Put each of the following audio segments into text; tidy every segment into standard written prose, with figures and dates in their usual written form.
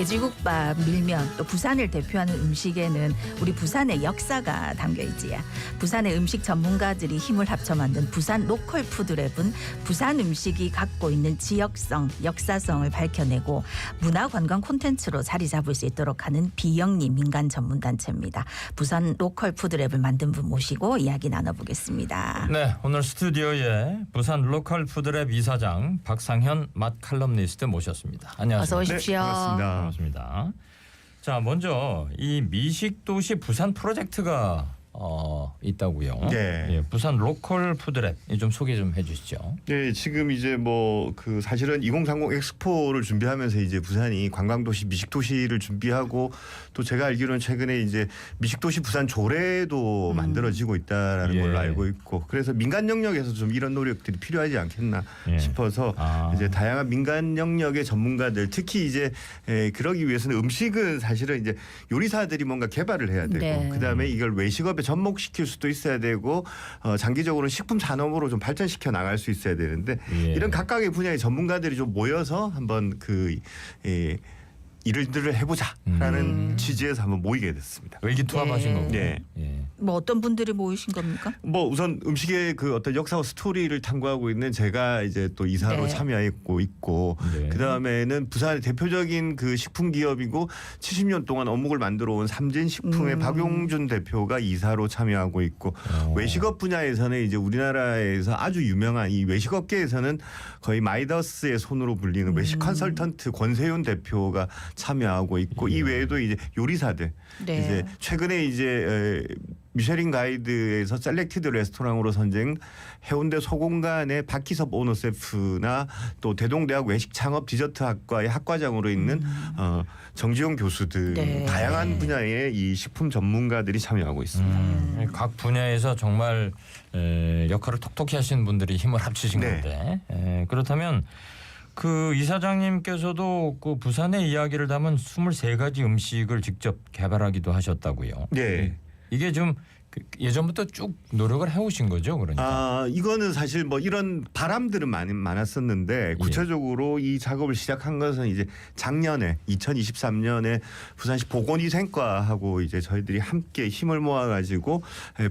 돼지국밥, 밀면, 또 부산을 대표하는 음식에는 우리 부산의 역사가 담겨 있지요. 부산의 음식 전문가들이 힘을 합쳐 만든 부산 로컬 푸드랩은 부산 음식이 갖고 있는 지역성, 역사성을 밝혀내고 문화관광 콘텐츠로 자리 잡을 수 있도록 하는 비영리 민간 전문단체입니다. 부산 로컬 푸드랩을 만든 분 모시고 이야기 나눠보겠습니다. 네, 오늘 스튜디오에 부산 로컬 푸드랩 이사장 박상현 맛 칼럼니스트 모셨습니다. 안녕하세요. 어서 오십시오. 네, 반갑습니다. 반갑습니다. 자, 먼저 이 미식도시 부산 프로젝트가 있다고요. 네. 예, 부산 로컬 푸드랩 좀 소개 좀 해주시죠. 네, 지금 이제 그 사실은 2030 엑스포를 준비하면서 이제 부산이 관광도시, 미식도시를 준비하고 또 제가 알기로는 최근에 이제 미식도시 부산 조례도 만들어지고 있다라는 예. 걸로 알고 있고 그래서 민간 영역에서 좀 이런 노력들이 필요하지 않겠나 예. 싶어서 이제 다양한 민간 영역의 전문가들 특히 이제 그러기 위해서는 음식은 사실은 이제 요리사들이 뭔가 개발을 해야 되고 네. 그다음에 이걸 외식업에 접목시킬 수도 있어야 되고 장기적으로는 식품 산업으로 좀 발전시켜 나갈 수 있어야 되는데 예. 이런 각각의 분야의 전문가들이 좀 모여서 한번 일들을 해보자라는 취지에서 한번 모이게 됐습니다. 의기투합하신 예. 거고. 네. 예. 뭐 어떤 분들이 모이신 겁니까? 우선 음식의 그 어떤 역사와 스토리를 탐구하고 있는 제가 이제 또 이사로 네. 참여했고 있고 네. 그 다음에는 부산의 대표적인 그 식품 기업이고 70년 동안 어묵을 만들어 온 삼진식품의 박용준 대표가 이사로 참여하고 있고 외식업 분야에서는 이제 우리나라에서 아주 유명한 이 외식업계에서는 거의 마이더스의 손으로 불리는 외식 컨설턴트 권세윤 대표가 참여하고 있고 이 외에도 이제 요리사들 네. 이제 최근에 이제 미쉐린 가이드에서 셀렉티드 레스토랑으로 선정 해운대 소공간의 박희섭 오너셰프나 또 대동대학 외식 창업 디저트학과의 학과장으로 있는 정지용 교수 등 네. 다양한 분야의 이 식품 전문가들이 참여하고 있습니다. 각 분야에서 정말 역할을 톡톡히 하시는 분들이 힘을 합치신 네. 건데 그렇다면 그 이사장님께서도 그 부산의 이야기를 담은 23가지 음식을 직접 개발하기도 하셨다고요. 네. 이게 좀 예전부터 쭉 노력을 해오신 거죠, 그러니까. 이거는 사실 뭐 이런 바람들은 많았었는데 구체적으로 이 작업을 시작한 것은 이제 작년에 2023년에 부산시 보건위생과하고 이제 저희들이 함께 힘을 모아가지고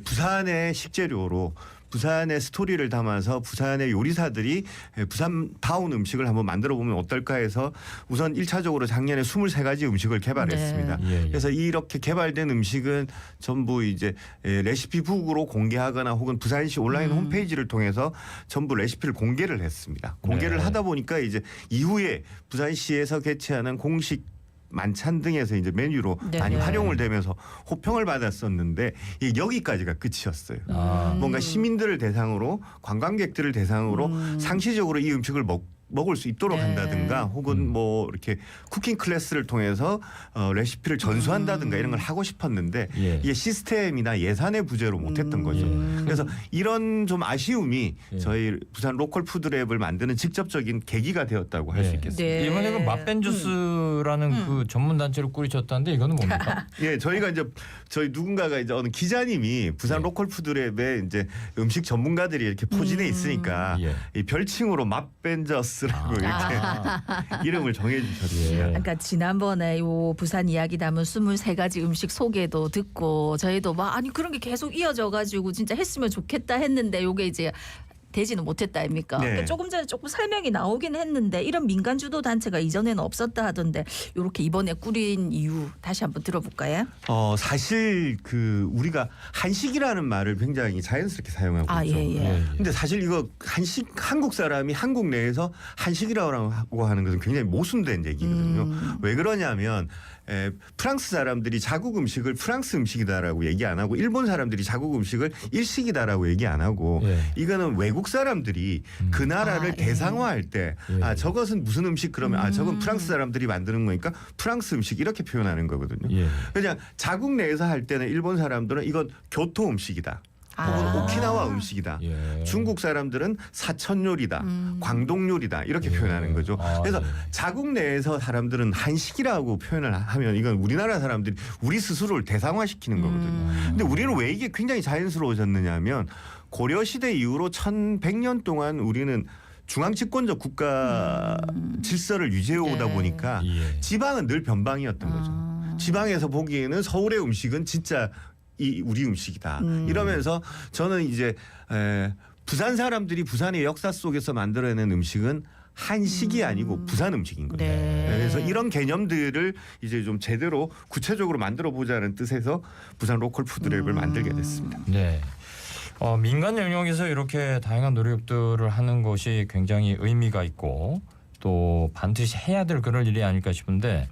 부산의 식재료로 부산의 스토리를 담아서 부산의 요리사들이 부산다운 음식을 한번 만들어 보면 어떨까 해서 우선 1차적으로 작년에 23가지 음식을 개발했습니다. 네. 예. 그래서 이렇게 개발된 음식은 전부 이제 레시피북으로 공개하거나 혹은 부산시 온라인 홈페이지를 통해서 전부 레시피를 공개를 했습니다. 공개를 네. 하다 보니까 이제 이후에 부산시에서 개최하는 공식 만찬 등에서 이제 메뉴로 네. 많이 활용을 되면서 호평을 받았었는데 이게 여기까지가 끝이었어요. 뭔가 시민들을 대상으로 관광객들을 대상으로 상시적으로 이 음식을 먹을 수 있도록 네. 한다든가 혹은 뭐 이렇게 쿠킹 클래스를 통해서 레시피를 전수한다든가 이런 걸 하고 싶었는데 예. 이게 시스템이나 예산의 부재로 못했던 거죠. 그래서 이런 좀 아쉬움이 저희 부산 로컬 푸드랩을 만드는 직접적인 계기가 되었다고 할 수 예. 있겠습니다. 네. 이번에 그 맛벤주스라는 그 전문 단체를 꾸리셨다는데 이거는 뭡니까? 예, 저희가 이제 저희 누군가가 이제 어느 기자님이 부산 로컬 푸드랩에 이제 음식 전문가들이 이렇게 포진해 있으니까 예. 이 별칭으로 맛벤저스라고 이렇게 이름을 정해주셨어요. 그러니까 지난번에 요 부산 이야기 담은 23가지 음식 소개도 듣고 저희도 막 아니 그런 게 계속 이어져 가지고 진짜 했으면 좋겠다 했는데 요게 이제 되지는 못했다 아닙니까? 네. 그러니까 조금 전에 조금 설명이 나오긴 했는데 이런 민간 주도 단체가 이전에는 없었다 하던데 이렇게 이번에 꾸린 이유 다시 한번 들어볼까요? 사실 그 우리가 한식이라는 말을 굉장히 자연스럽게 사용하고 있죠. 예. 근데 사실 이거 한국 사람이 한국 내에서 한식이라고 하는 것은 굉장히 모순된 얘기거든요. 왜 그러냐면 프랑스 사람들이 자국 음식을 프랑스 음식이다라고 얘기 안 하고 일본 사람들이 자국 음식을 일식이다라고 얘기 안 하고 이거는 외국 사람들이 그 나라를 대상화할 때 저것은 무슨 음식 그러면 저건 프랑스 사람들이 만드는 거니까 프랑스 음식 이렇게 표현하는 거거든요. 그냥 자국 내에서 할 때는 일본 사람들은 이건 교토 음식이다. 혹은 오키나와 음식이다. 중국 사람들은 사천 요리다. 광동 요리다. 이렇게 표현하는 거죠. 그래서 자국 내에서 사람들은 한식이라고 표현을 하면 이건 우리나라 사람들이 우리 스스로를 대상화시키는 거거든요. 근데 우리는 왜 이게 굉장히 자연스러워졌느냐 하면 고려시대 이후로 1100년 동안 우리는 중앙 집권적 국가 질서를 유지해 오다 네. 보니까 예. 지방은 늘 변방이었던 거죠. 지방에서 보기에는 서울의 음식은 진짜 우리 음식이다. 이러면서 저는 이제 부산 사람들이 부산의 역사 속에서 만들어낸 음식은 한식이 아니고 부산 음식인 거예요. 네. 그래서 이런 개념들을 이제 좀 제대로 구체적으로 만들어 보자는 뜻에서 부산 로컬 푸드랩을 만들게 됐습니다. 네. 민간 영역에서 이렇게 다양한 노력들을 하는 것이 굉장히 의미가 있고 또 반드시 해야 될 그럴 일이 아닐까 싶은데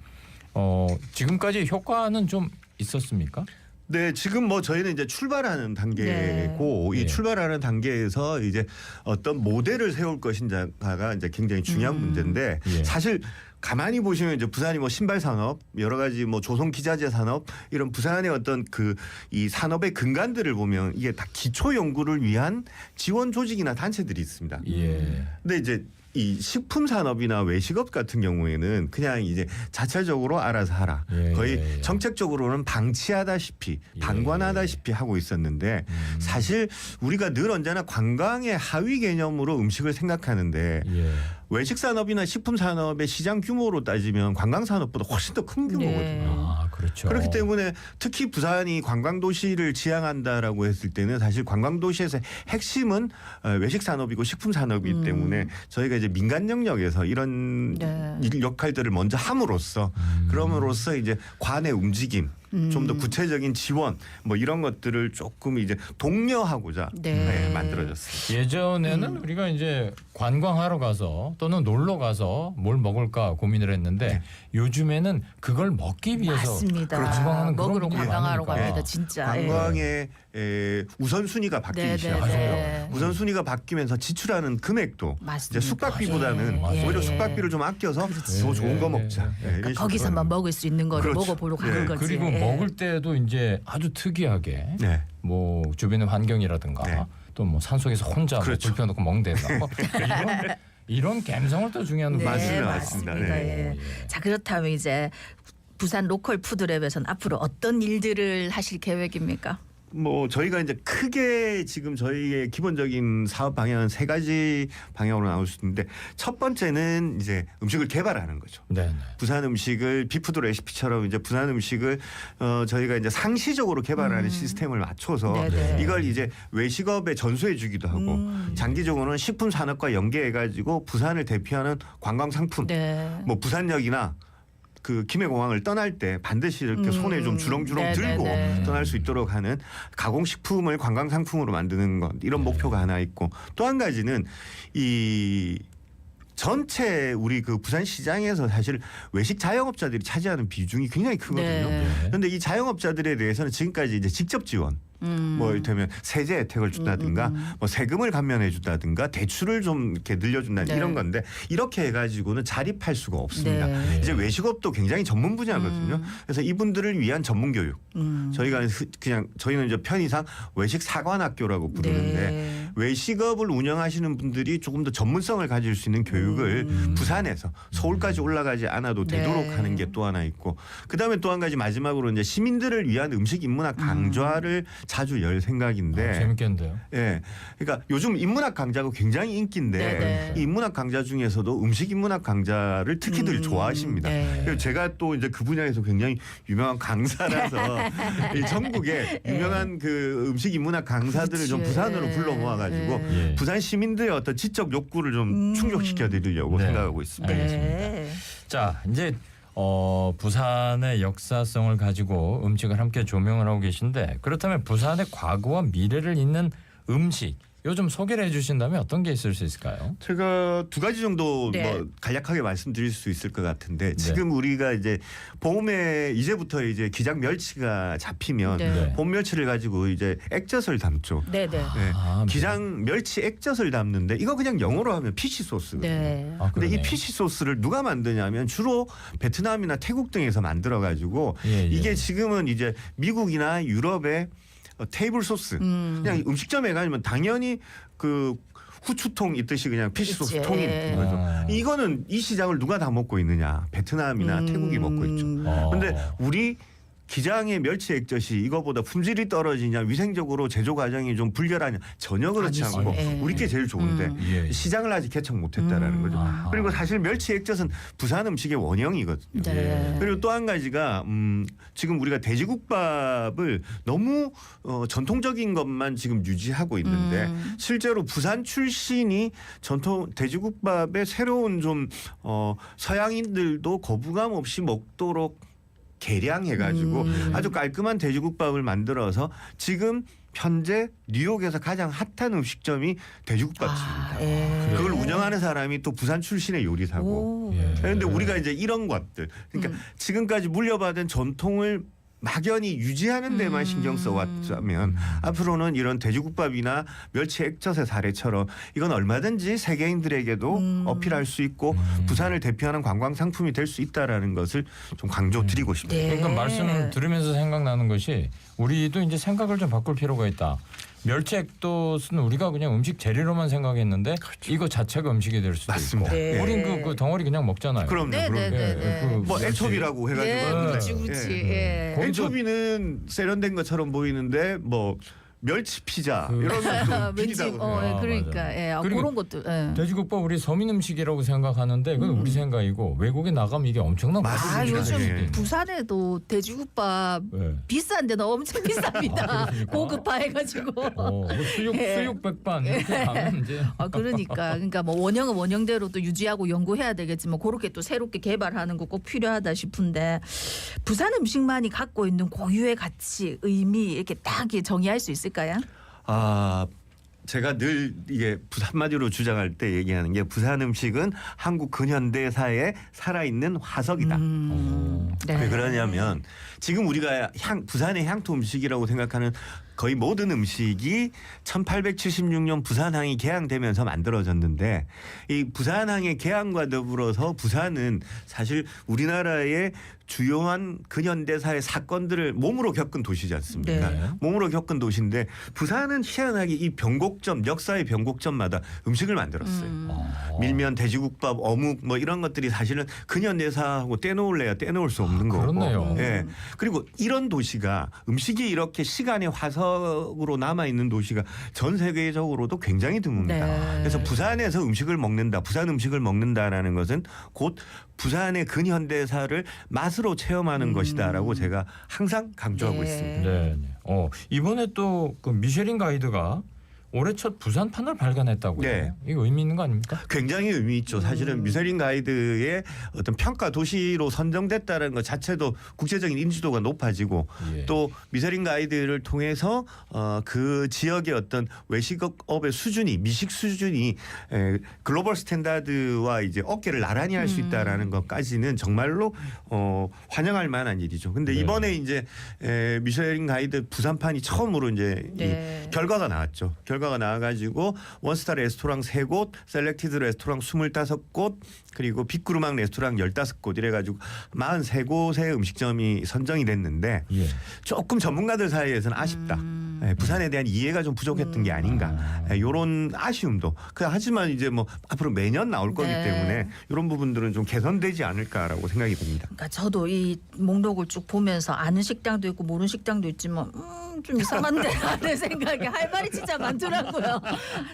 지금까지 효과는 좀 있었습니까? 네, 지금 뭐 저희는 이제 출발하는 단계고 네. 이 예. 출발하는 단계에서 이제 어떤 모델을 세울 것인가가 이제 굉장히 중요한 문제인데 예. 사실 가만히 보시면 이제 부산이 뭐 신발 산업 여러 가지 뭐 조선 기자재 산업 이런 부산의 어떤 그 이 산업의 근간들을 보면 이게 다 기초 연구를 위한 지원 조직이나 단체들이 있습니다. 예. 근데 이제 이 식품 산업이나 외식업 같은 경우에는 그냥 이제 자체적으로 알아서 하라. 예, 거의 예, 예. 정책적으로는 방치하다시피 예, 방관하다시피 하고 있었는데 사실 우리가 늘 언제나 관광의 하위 개념으로 음식을 생각하는데 예. 외식 산업이나 식품 산업의 시장 규모로 따지면 관광 산업보다 훨씬 더 큰 규모거든요. 네. 아, 그렇죠. 그렇기 때문에 특히 부산이 관광 도시를 지향한다라고 했을 때는 사실 관광 도시에서 핵심은 외식 산업이고 식품 산업이기 때문에 저희가 이제 민간 영역에서 이런 네. 역할들을 먼저 함으로써 그럼으로써 이제 관의 움직임 좀 더 구체적인 지원 뭐 이런 것들을 조금 이제 독려하고자 네. 만들어졌습니다. 예전에는 우리가 이제 관광하러 가서 또는 놀러 가서 뭘 먹을까 고민을 했는데 요즘에는 그걸 먹기 위해서 맞습니다. 관광하는 그런 먹으러 분들이 관광하러 많으니까. 갑니다. 진짜. 관광의 우선순위가 바뀌기 네, 시작하죠. 네. 우선순위가 바뀌면서 지출하는 금액도 맞습니다. 이제 숙박비보다는 예. 오히려 예. 숙박비를 좀 아껴서 더 좋은 거 먹자. 예, 이런 식으로 거기서만 하는 먹을 수 있는 거를 그렇죠. 먹어보러 가는 예. 거지. 그리고 예. 먹을 때도 이제 아주 특이하게 네. 뭐 주변의 환경이라든가 네. 또 뭐 산속에서 혼자 그렇죠. 불 펴놓고 먹는다. 뭐 이런 감성을 또 중요한 네, 맞습니다. 맞습니다. 네. 예. 자 그렇다면 이제 부산 로컬 푸드랩에서는 앞으로 어떤 일들을 하실 계획입니까? 뭐 저희가 이제 크게 지금 저희의 기본적인 사업 방향은 세 가지 방향으로 나올 수 있는데 첫 번째는 이제 음식을 개발하는 거죠. 네. 네. 부산 음식을 비푸드 레시피처럼 이제 부산 음식을 저희가 이제 상시적으로 개발하는 시스템을 맞춰서 네네. 이걸 이제 외식업에 전수해 주기도 하고 장기적으로는 식품 산업과 연계해 가지고 부산을 대표하는 관광 상품 네. 뭐 부산역이나 그 김해공항을 떠날 때 반드시 이렇게 손에 좀 주렁주렁 네네네. 들고 떠날 수 있도록 하는 가공식품을 관광상품으로 만드는 것 이런 목표가 하나 있고 또 한 가지는 이 전체 우리 그 부산 시장에서 사실 외식 자영업자들이 차지하는 비중이 굉장히 크거든요. 네. 그런데 이 자영업자들에 대해서는 지금까지 이제 직접 지원 뭐 이를테면 세제 혜택을 준다든가 뭐 세금을 감면해 준다든가 대출을 좀 이렇게 늘려준다 네. 이런 건데 이렇게 해가지고는 자립할 수가 없습니다. 네. 이제 외식업도 굉장히 전문 분야거든요. 그래서 이분들을 위한 전문 교육. 저희가 그냥 저희는 이제 편의상 외식 사관학교라고 부르는데 네. 외식업을 운영하시는 분들이 조금 더 전문성을 가질 수 있는 교육을 부산에서 서울까지 올라가지 않아도 되도록 네. 하는 게 또 하나 있고 그다음에 또 한 가지 마지막으로 이제 시민들을 위한 음식 인문학 강좌를 자주 열 생각인데 재밌겠는데요. 예. 그러니까 요즘 인문학 강좌가 굉장히 인기인데 네네. 이 인문학 강좌 중에서도 음식 인문학 강좌를 특히들 좋아하십니다. 네. 그래서 제가 또 이제 그 분야에서 굉장히 유명한 강사라서 이 전국에 유명한 그 음식 인문학 강사들을 좀 그렇지. 부산으로 불러 모아가지고 예. 부산 시민들의 어떤 지적 욕구를 좀 충족시켜 드리려고 네. 생각하고 있습니다. 네. 자 이제 부산의 역사성을 가지고 음식을 함께 조명을 하고 계신데 그렇다면 부산의 과거와 미래를 잇는 음식 요즘 소개를 해주신다면 어떤 게 있을 수 있을까요? 제가 두 가지 정도 네. 뭐 간략하게 말씀드릴 수 있을 것 같은데 지금 우리가 이제 봄에 이제부터 이제 기장 멸치가 잡히면 네. 봄 멸치를 가지고 이제 액젓을 담죠. 네네. 네. 아, 기장 멸치 액젓을 담는데 이거 그냥 영어로 하면 피시 소스거든요. 네. 아, 근데 이 그러네. 피시 소스를 누가 만드냐면 주로 베트남이나 태국 등에서 만들어 가지고 예, 예. 이게 지금은 이제 미국이나 유럽의 테이블 소스 그냥 음식점에 가면 당연히 그 후추통 있듯이 그냥 피시 소스 그치. 통인 예. 거죠. 아. 이거는 이 시장을 누가 다 먹고 있느냐? 베트남이나 태국이 먹고 있죠. 어. 그런데 우리 기장의 멸치 액젓이 이거보다 품질이 떨어지냐 위생적으로 제조 과정이 좀 불결하냐 전혀 그렇지 아니지. 않고 예. 우리께 제일 좋은데 예. 시장을 아직 개척 못했다라는 거죠. 아하. 그리고 사실 멸치 액젓은 부산 음식의 원형이거든요. 네. 그리고 또 한 가지가 지금 우리가 돼지국밥을 너무 전통적인 것만 지금 유지하고 있는데 실제로 부산 출신이 전통 돼지국밥의 새로운 좀 서양인들도 거부감 없이 먹도록 개량해가지고 아주 깔끔한 돼지국밥을 만들어서 지금 현재 뉴욕에서 가장 핫한 음식점이 돼지국밥집입니다. 예. 그걸 운영하는 사람이 또 부산 출신의 요리사고. 오. 예. 그런데 우리가 이제 이런 것들, 그러니까 지금까지 물려받은 전통을 막연히 유지하는 데만 신경 써왔다면 앞으로는 이런 돼지국밥이나 멸치 액젓의 사례처럼 이건 얼마든지 세계인들에게도 어필할 수 있고 부산을 대표하는 관광 상품이 될 수 있다라는 것을 좀 강조드리고 싶습니다. 네. 그러니까 말씀을 들으면서 생각나는 것이 우리도 이제 생각을 좀 바꿀 필요가 있다. 멸치 액젓은 우리가 그냥 음식 재료로만 생각했는데 이거 자체가 음식이 될 수도 맞습니다. 있고 네. 우린 그 덩어리 그냥 먹잖아요. 그럼요. 네, 그럼요. 네, 네, 네. 그 뭐 멸치- 애초비라고 해가지고 예, 하는데. 그렇지, 그렇지. 예. 거기도- 애초비는 세련된 것처럼 보이는데 뭐 멸치 피자 그- 이런 것도 왠지 비리다고 예, 아, 그러니까 맞아. 예, 그리고 그런 것도 예. 돼지국밥 우리 서민 음식이라고 생각하는데 그건 우리 생각이고 외국에 나가면 이게 엄청난 맞습니다. 아 고급 요즘 예. 음식이거든요. 부산에도 돼지국밥 예. 비싼 데는 엄청 비쌉니다. 아, 그렇습니까? 고급화해가지고. 뭐 수육 예. 수육 백반 이렇게 가면 이제 아 그러니까 뭐 원형은 원형대로 또 유지하고 연구해야 되겠지만 그렇게 또 새롭게 개발하는 거 꼭 필요하다 싶은데 부산 음식만이 갖고 있는 고유의 가치, 의미 이렇게 딱 정의할 수 있을까요? 제가 늘 이게 한마디로 주장할 때 얘기하는 게 부산 음식은 한국 근현대사의 살아있는 화석이다. 네. 왜 그러냐면 지금 우리가 부산의 향토 음식이라고 생각하는 거의 모든 음식이 1876년 부산항이 개항되면서 만들어졌는데 이 부산항의 개항과 더불어서 부산은 사실 우리나라의 주요한 근현대사의 사건들을 몸으로 겪은 도시지 않습니까? 네. 몸으로 겪은 도시인데 부산은 희한하게 이 변곡점 역사의 변곡점마다 음식을 만들었어요. 밀면, 돼지국밥, 어묵 뭐 이런 것들이 사실은 근현대사하고 떼놓을래야 떼놓을 수 없는 거고. 그렇네요. 예. 그리고 이런 도시가 음식이 이렇게 시간의 화석으로 남아 있는 도시가 전 세계적으로도 굉장히 드뭅니다. 네. 그래서 부산에서 음식을 먹는다, 부산 음식을 먹는다라는 것은 곧 부산의 근현대사를 맛으로 체험하는 것이다라고 제가 항상 강조하고 네. 있습니다. 네. 네. 이번에 또 그 미쉐린 가이드가 올해 첫 부산판을 발간했다고요. 네. 이거 의미 있는 거 아닙니까? 굉장히 의미 있죠. 사실은 미쉐린 가이드의 어떤 평가 도시로 선정됐다는 것 자체도 국제적인 인지도가 높아지고 예. 또 미쉐린 가이드를 통해서 그 지역의 어떤 외식업의 수준이 미식 수준이 글로벌 스탠다드와 이제 어깨를 나란히 할 수 있다라는 것까지는 정말로 환영할 만한 일이죠. 근데 네. 이번에 이제 미쉐린 가이드 부산판이 처음으로 이제 네. 이 결과가 나왔죠. 결과가 나와가지고 원스타 레스토랑 3곳, 셀렉티드 레스토랑 25곳, 그리고 빅구르망 레스토랑 15곳 이래가지고 43곳의 음식점이 선정이 됐는데 예. 조금 전문가들 사이에서는 아쉽다. 부산에 대한 이해가 좀 부족했던 게 아닌가. 이런 아쉬움도. 하지만 이제 뭐 앞으로 매년 나올 거기 네. 때문에 이런 부분들은 좀 개선되지 않을까라고 생각이 듭니다. 그러니까 저도 이 목록을 쭉 보면서 아는 식당도 있고 모르는 식당도 있지만 좀 이상한데 하는 생각이 할 말이 진짜 많더라고요.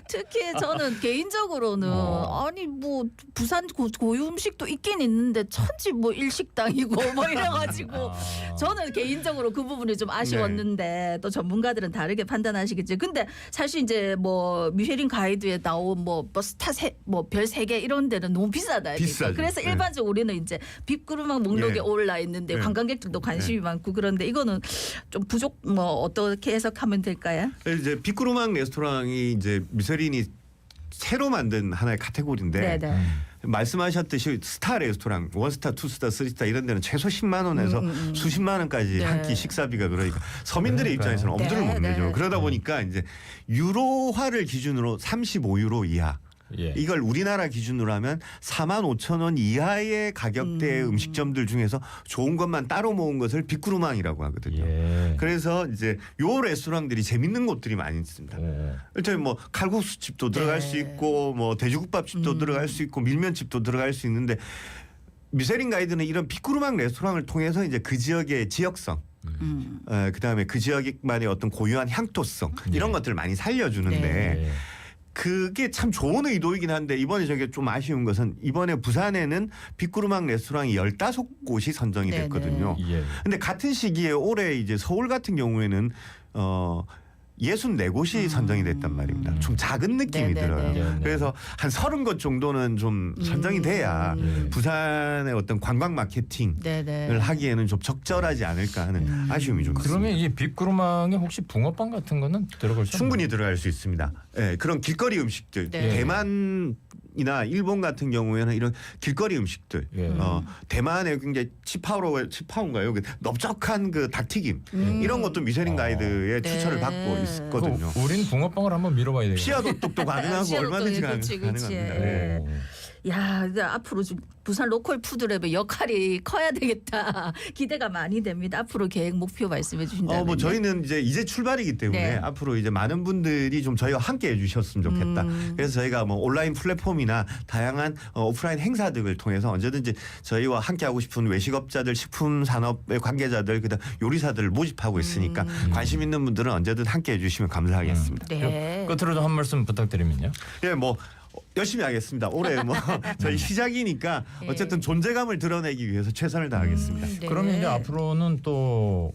특히 저는 개인적으로는 아니 뭐 부산 고유 음식도 있긴 있는데 천지 뭐 일식당이고 뭐 이래가지고 저는 개인적으로 그 부분이 좀 아쉬웠는데 또 전문가들은 다르게 판단하시겠죠. 근데 사실 이제 뭐 미쉐린 가이드에 나온 뭐 스타 별 3개 이런 데는 너무 비싸다. 비싸죠. 그래서 네. 일반적으로 우리는 이제 빅그루막 목록에 네. 올라 있는데 네. 관광객들도 관심이 많고 그런데 이거는 좀 부족 뭐 어떻게 해석하면 될까요? 이제 빅구르망 레스토랑이 이제 미쉐린이 새로 만든 하나의 카테고리인데 네네. 말씀하셨듯이 스타 레스토랑 원스타, 투스타, 쓰리스타 이런 데는 최소 10만 원에서 수십만 원까지 네. 한 끼 식사비가 그러니까 서민들의 그러니까요. 입장에서는 엄두를 네, 못 내죠. 네. 그러다 보니까 이제 유로화를 기준으로 35유로 이하 예. 이걸 우리나라 기준으로 하면 45,000원 이하의 가격대의 음식점들 중에서 좋은 것만 따로 모은 것을 빅구르망이라고 하거든요. 예. 그래서 이제 요 레스토랑들이 재밌는 곳들이 많이 있습니다. 일단 뭐 칼국수 집도 들어갈 네. 수 있고 뭐 돼지국밥 집도 들어갈 수 있고 밀면 집도 들어갈 수 있는데 미쉐린 가이드는 이런 빅구르망 레스토랑을 통해서 이제 그 지역의 지역성 그다음에 그 지역만의 어떤 고유한 향토성 이런 것들을 많이 살려주는데 네. 그게 참 좋은 의도이긴 한데 이번에 저게 좀 아쉬운 것은 이번에 부산에는 빅구르망 레스토랑이 15곳이 선정이 네네. 됐거든요. 예. 근데 같은 시기에 올해 이제 서울 같은 경우에는 64곳이 선정이 됐단 말입니다. 좀 작은 느낌이 네네네. 들어요. 네네. 그래서 한 30곳 정도는 좀 선정이 돼야 부산의 어떤 관광 마케팅을 네네. 하기에는 좀 적절하지 않을까 하는 아쉬움이 좀 그러면 있습니다. 이 빅구르망에 혹시 붕어빵 같은 거는 들어갈 수 충분히 들어갈 수 있습니다. 예, 그런 길거리 음식들, 네. 대만이나 일본 같은 경우에는 이런 길거리 음식들, 예. 대만의 굉장히 치파오인가요? 그 넓적한 그 닭튀김 이런 것도 미쉐린 가이드에 네. 추천을 받고 있거든요. 우린 붕어빵을 한번 밀어봐야 되겠네요. 시야도 가능하고 시야도 얼마든지 그치, 그치. 가능합니다. 예. 네. 야, 이제 앞으로 좀 부산 로컬 푸드랩의 역할이 커야 되겠다. 기대가 많이 됩니다. 앞으로 계획 목표 말씀해 주신다면. 뭐 저희는 이제 출발이기 때문에 네. 앞으로 이제 많은 분들이 좀 저희와 함께 해주셨으면 좋겠다. 그래서 저희가 뭐 온라인 플랫폼이나 다양한 오프라인 행사 등을 통해서 언제든지 저희와 함께 하고 싶은 외식업자들, 식품 산업의 관계자들, 그다음 요리사들을 모집하고 있으니까 관심 있는 분들은 언제든 함께 해주시면 감사하겠습니다. 네. 끝으로 좀 한 말씀 부탁드리면요. 예, 뭐 열심히 하겠습니다. 올해 뭐 저희 시작이니까 어쨌든 존재감을 드러내기 위해서 최선을 다하겠습니다. 네. 그러면 이제 앞으로는 또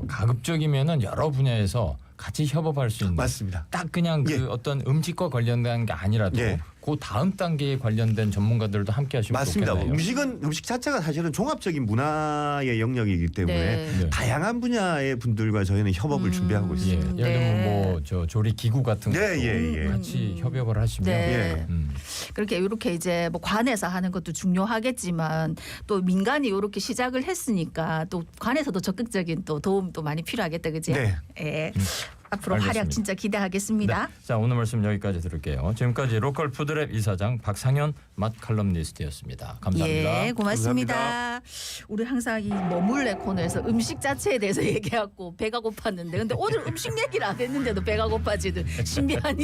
가급적이면은 여러 분야에서 같이 협업할 수 있는 맞습니다. 딱 그냥 그 예. 어떤 음식과 관련된 게 아니라도 예. 그 다음 단계에 관련된 전문가들도 함께 하시면 맞습니다. 좋겠네요. 음식 자체가 사실은 종합적인 문화의 영역이기 때문에 네. 다양한 분야의 분들과 저희는 협업을 준비하고 예. 있습니다. 예를 들면 네. 뭐 저 조리 기구 같은 것도 예. 같이 협업을 하시면 네. 음. 그렇게 이렇게 이제 뭐 관에서 하는 것도 중요하겠지만 또 민간이 이렇게 시작을 했으니까 또 관에서도 적극적인 또 도움도 많이 필요하겠다, 그지? 네. 예. 앞으로 알겠습니다. 활약 진짜 기대하겠습니다. 네. 자, 오늘 말씀 여기까지 들을게요. 지금까지 로컬 푸드랩 이사장 박상현 맛 칼럼니스트였습니다. 감사합니다. 예, 고맙습니다. 감사합니다. 우리 항상 이 머물래 코너에서 음식 자체에 대해서 얘기하고 배가 고팠는데 근데 오늘 음식 얘기를 안 했는데도 배가 고파지는 신비한